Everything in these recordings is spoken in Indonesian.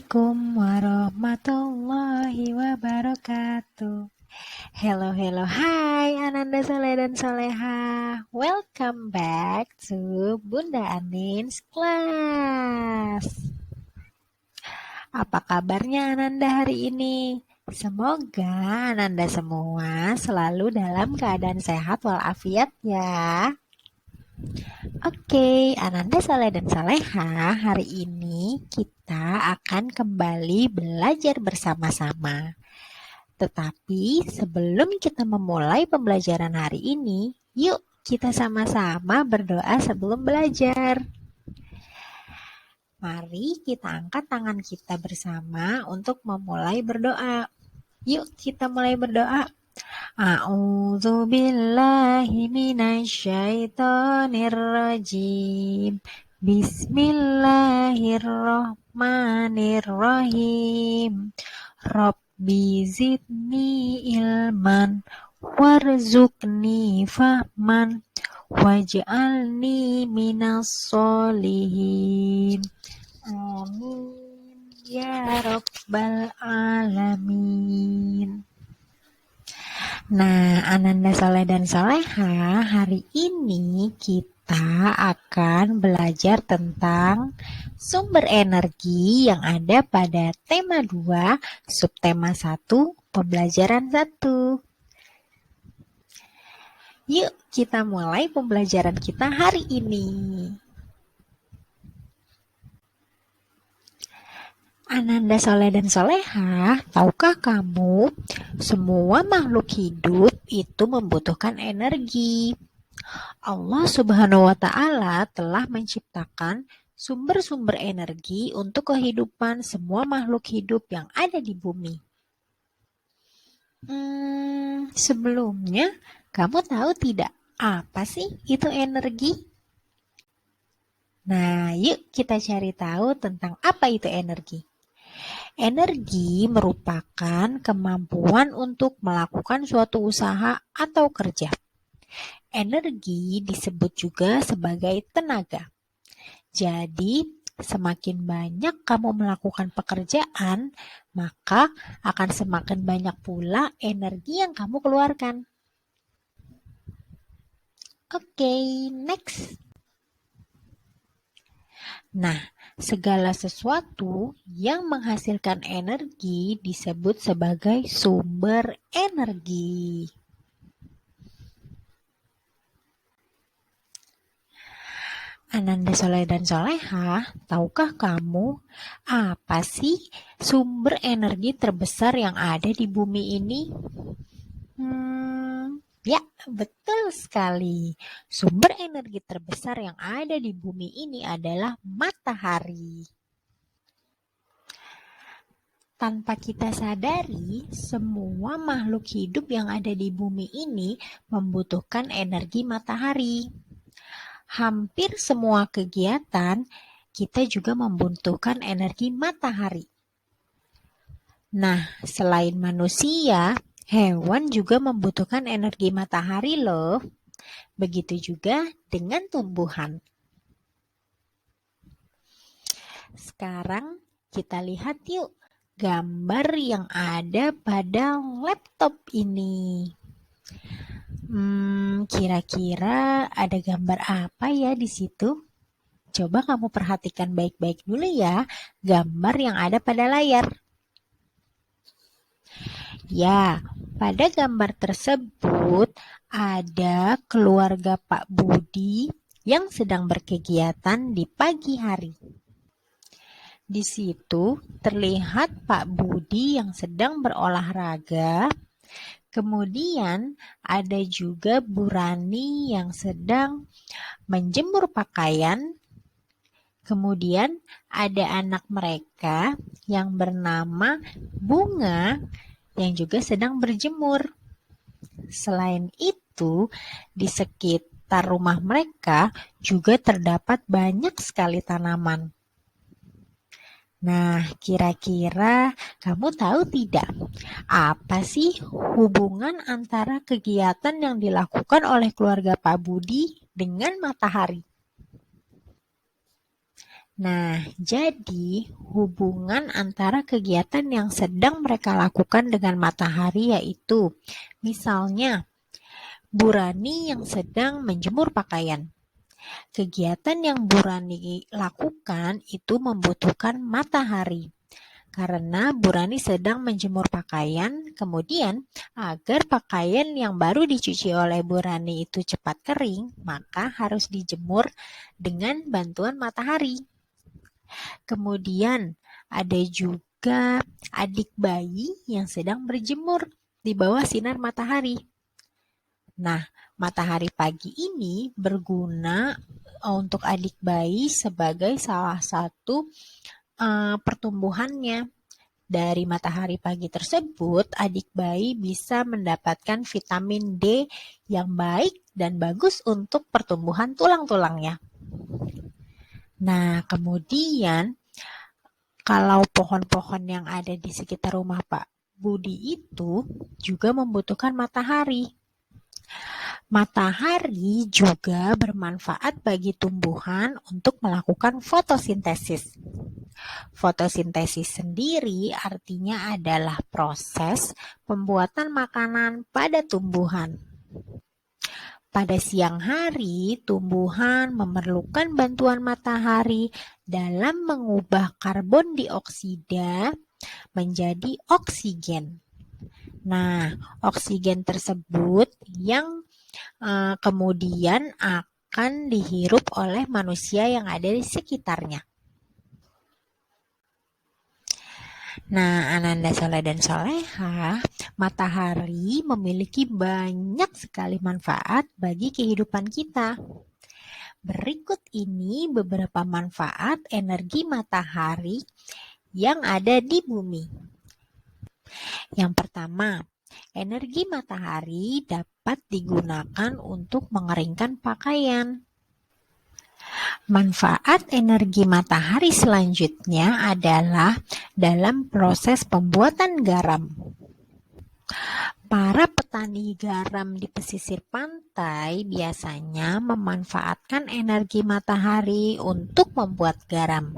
Assalamualaikum warahmatullahi wabarakatuh. Hello, hai Ananda Soleh dan Soleha. Welcome back to Bunda Anin's class. Apa kabarnya Ananda hari ini? Semoga Ananda semua selalu dalam keadaan sehat walafiat ya. Oke, Ananda Saleh dan Saleha, hari ini kita akan kembali belajar bersama-sama. Tetapi sebelum kita memulai pembelajaran hari ini, yuk kita sama-sama berdoa sebelum belajar. Mari kita angkat tangan kita bersama untuk memulai berdoa. Yuk kita mulai berdoa. A'udzu billahi minasyaitonir rajim. Bismillahirrahmanirrahim. Rabbi zidni ilman warzuqni fahman waj'alni minas solihin. Amin ya rabbal alamin. Nah, Ananda Soleh dan Soleha, hari ini kita akan belajar tentang sumber energi yang ada pada tema 2, subtema 1, pembelajaran 1. Yuk, kita mulai pembelajaran kita hari ini. Ananda Soleh dan Soleha, tahukah kamu semua makhluk hidup itu membutuhkan energi? Allah Subhanahu wa Ta'ala telah menciptakan sumber-sumber energi untuk kehidupan semua makhluk hidup yang ada di bumi. Sebelumnya, kamu tahu tidak apa sih itu energi? Nah, yuk kita cari tahu tentang apa itu energi. Energi merupakan kemampuan untuk melakukan suatu usaha atau kerja. Energi disebut juga sebagai tenaga. Jadi, semakin banyak kamu melakukan pekerjaan, maka akan semakin banyak pula energi yang kamu keluarkan. Oke, next. Nah, segala sesuatu yang menghasilkan energi disebut sebagai sumber energi. Ananda Soleh dan Soleha, tahukah kamu apa sih sumber energi terbesar yang ada di bumi ini? Ya, betul sekali. Sumber energi terbesar yang ada di bumi ini adalah matahari. Tanpa kita sadari, semua makhluk hidup yang ada di bumi ini membutuhkan energi matahari. Hampir semua kegiatan kita juga membutuhkan energi matahari. Nah, selain manusia, hewan juga membutuhkan energi matahari loh. Begitu juga dengan tumbuhan. Sekarang kita lihat yuk gambar yang ada pada laptop ini. Kira-kira ada gambar apa ya di situ? Coba kamu perhatikan baik-baik dulu ya gambar yang ada pada layar. Ya, pada gambar tersebut ada keluarga Pak Budi yang sedang berkegiatan di pagi hari. Di situ terlihat Pak Budi yang sedang berolahraga. Kemudian ada juga Bu Rani yang sedang menjemur pakaian. Kemudian ada anak mereka yang bernama Bunga yang juga sedang berjemur. Selain itu, di sekitar rumah mereka juga terdapat banyak sekali tanaman. Nah, kira-kira kamu tahu tidak, apa sih hubungan antara kegiatan yang dilakukan oleh keluarga Pak Budi dengan matahari? Nah, jadi hubungan antara kegiatan yang sedang mereka lakukan dengan matahari yaitu, misalnya, Bu Rani yang sedang menjemur pakaian. Kegiatan yang Bu Rani lakukan itu membutuhkan matahari. Karena Bu Rani sedang menjemur pakaian, kemudian agar pakaian yang baru dicuci oleh Bu Rani itu cepat kering, maka harus dijemur dengan bantuan matahari. Kemudian ada juga adik bayi yang sedang berjemur di bawah sinar matahari. Nah, matahari pagi ini berguna untuk adik bayi sebagai salah satu pertumbuhannya. Dari matahari pagi tersebut, adik bayi bisa mendapatkan vitamin D yang baik dan bagus untuk pertumbuhan tulang-tulangnya. Nah, kemudian kalau pohon-pohon yang ada di sekitar rumah Pak Budi itu juga membutuhkan matahari. Matahari juga bermanfaat bagi tumbuhan untuk melakukan fotosintesis. Fotosintesis sendiri artinya adalah proses pembuatan makanan pada tumbuhan. Pada siang hari, tumbuhan memerlukan bantuan matahari dalam mengubah karbon dioksida menjadi oksigen. Nah, oksigen tersebut yang kemudian akan dihirup oleh manusia yang ada di sekitarnya. Nah, Ananda Soleh dan Soleha, matahari memiliki banyak sekali manfaat bagi kehidupan kita. Berikut ini beberapa manfaat energi matahari yang ada di bumi. Yang pertama, energi matahari dapat digunakan untuk mengeringkan pakaian. Manfaat energi matahari selanjutnya adalah dalam proses pembuatan garam. Para petani garam di pesisir pantai biasanya memanfaatkan energi matahari untuk membuat garam.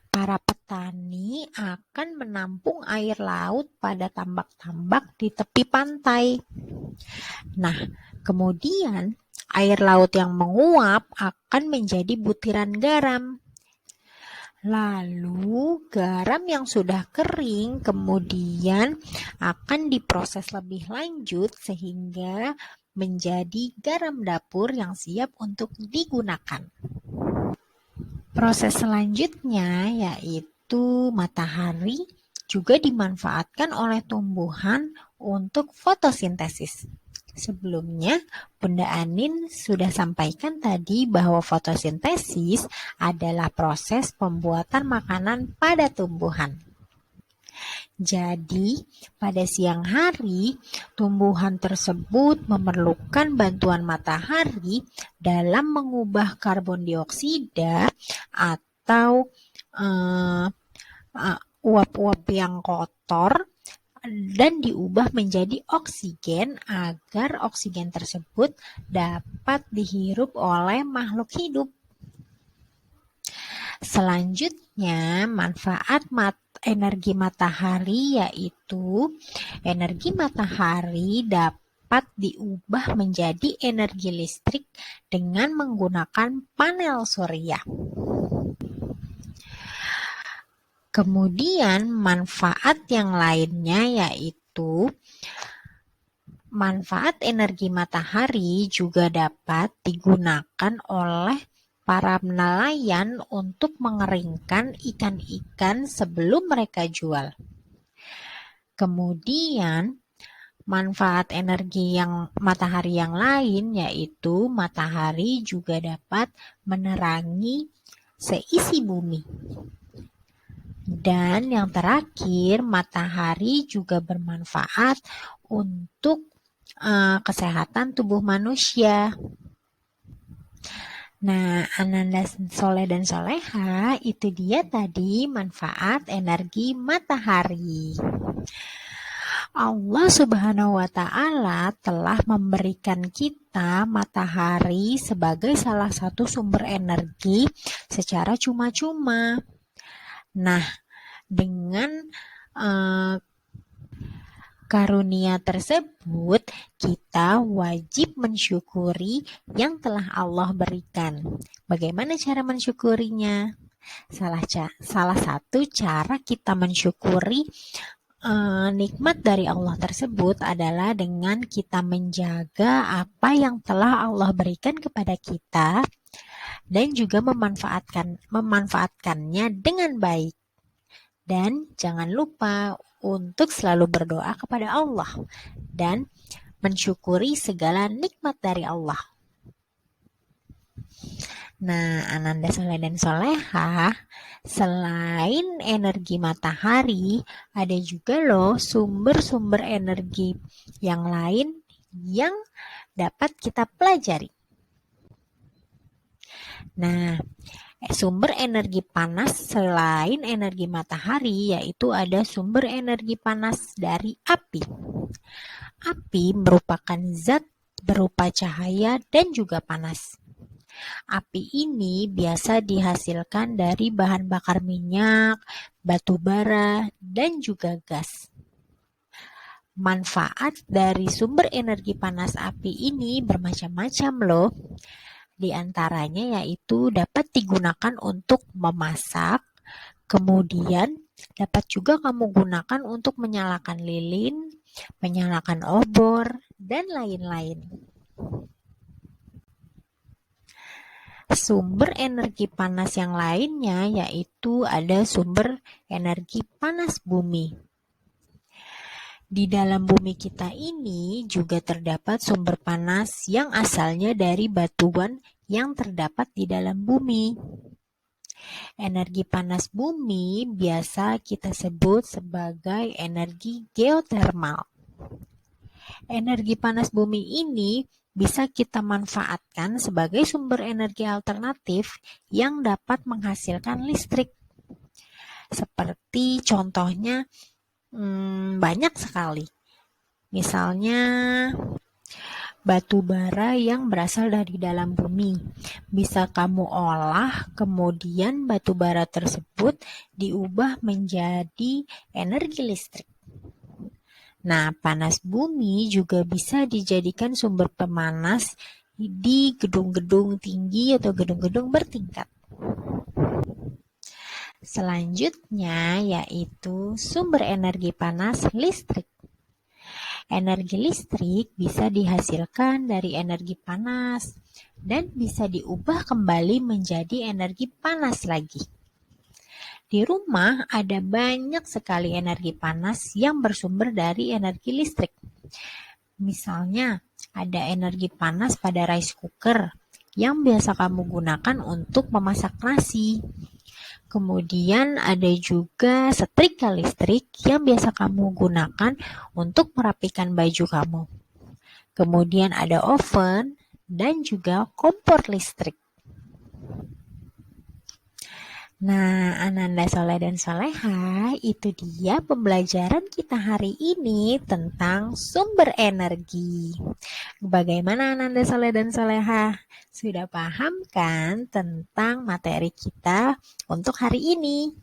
Para petani akan menampung air laut pada tambak-tambak di tepi pantai. Nah, kemudian air laut yang menguap akan menjadi butiran garam. Lalu garam yang sudah kering kemudian akan diproses lebih lanjut sehingga menjadi garam dapur yang siap untuk digunakan. Proses selanjutnya yaitu matahari juga dimanfaatkan oleh tumbuhan untuk fotosintesis. Sebelumnya, Bunda Anin sudah sampaikan tadi bahwa fotosintesis adalah proses pembuatan makanan pada tumbuhan. Jadi, pada siang hari, tumbuhan tersebut memerlukan bantuan matahari dalam mengubah karbon dioksida atau uap-uap yang kotor dan diubah menjadi oksigen agar oksigen tersebut dapat dihirup oleh makhluk hidup. Selanjutnya, manfaat energi matahari yaitu energi matahari dapat diubah menjadi energi listrik dengan menggunakan panel surya. Kemudian manfaat yang lainnya yaitu manfaat energi matahari juga dapat digunakan oleh para nelayan untuk mengeringkan ikan-ikan sebelum mereka jual. Kemudian manfaat energi yang matahari yang lain yaitu matahari juga dapat menerangi seisi bumi. Dan yang terakhir, matahari juga bermanfaat untuk kesehatan tubuh manusia. Nah, Ananda Soleh dan Soleha, itu dia tadi manfaat energi matahari. Allah Subhanahu wa Ta'ala telah memberikan kita matahari sebagai salah satu sumber energi secara cuma-cuma. Nah, dengan karunia tersebut, kita wajib mensyukuri yang telah Allah berikan. Bagaimana cara mensyukurinya? Salah satu cara kita mensyukuri nikmat dari Allah tersebut adalah dengan kita menjaga apa yang telah Allah berikan kepada kita dan juga memanfaatkannya dengan baik. Dan jangan lupa untuk selalu berdoa kepada Allah dan mensyukuri segala nikmat dari Allah. Nah, Ananda Soleh dan Solehah, selain energi matahari, ada juga loh sumber-sumber energi yang lain yang dapat kita pelajari. Nah, sumber energi panas selain energi matahari yaitu ada sumber energi panas dari api. Api merupakan zat berupa cahaya dan juga panas. Api ini biasa dihasilkan dari bahan bakar minyak, batu bara, dan juga gas. Manfaat dari sumber energi panas api ini bermacam-macam loh. Di antaranya yaitu dapat digunakan untuk memasak, kemudian dapat juga kamu gunakan untuk menyalakan lilin, menyalakan obor, dan lain-lain. Sumber energi panas yang lainnya yaitu ada sumber energi panas bumi. Di dalam bumi kita ini juga terdapat sumber panas yang asalnya dari batuan yang terdapat di dalam bumi. Energi panas bumi biasa kita sebut sebagai energi geotermal. Energi panas bumi ini bisa kita manfaatkan sebagai sumber energi alternatif yang dapat menghasilkan listrik. Seperti contohnya banyak sekali. Misalnya batu bara yang berasal dari dalam bumi. Bisa kamu olah, kemudian batu bara tersebut diubah menjadi energi listrik. Nah, panas bumi juga bisa dijadikan sumber pemanas di gedung-gedung tinggi atau gedung-gedung bertingkat. Selanjutnya yaitu sumber energi panas listrik. Energi listrik bisa dihasilkan dari energi panas dan bisa diubah kembali menjadi energi panas lagi. Di rumah ada banyak sekali energi panas yang bersumber dari energi listrik. Misalnya, ada energi panas pada rice cooker yang biasa kamu gunakan untuk memasak nasi. Kemudian ada juga setrika listrik yang biasa kamu gunakan untuk merapikan baju kamu. Kemudian ada oven dan juga kompor listrik. Nah, Ananda Soleh dan Soleha, itu dia pembelajaran kita hari ini tentang sumber energi. Bagaimana Ananda Soleh dan Soleha? Sudah paham kan tentang materi kita untuk hari ini?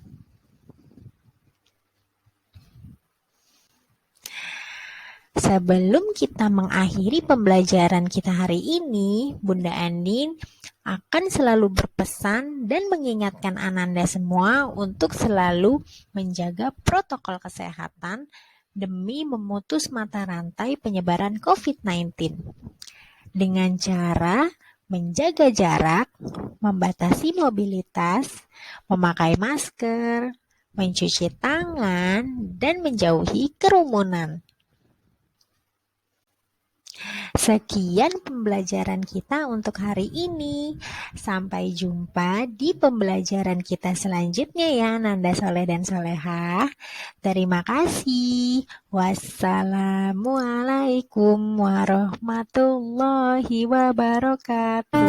Sebelum kita mengakhiri pembelajaran kita hari ini, Bunda Andin akan selalu berpesan dan mengingatkan Ananda semua untuk selalu menjaga protokol kesehatan demi memutus mata rantai penyebaran COVID-19 dengan cara menjaga jarak, membatasi mobilitas, memakai masker, mencuci tangan, dan menjauhi kerumunan. Sekian pembelajaran kita untuk hari ini. Sampai jumpa di pembelajaran kita selanjutnya ya, Nanda Soleh dan Soleha. Terima kasih. Wassalamualaikum warahmatullahi wabarakatuh.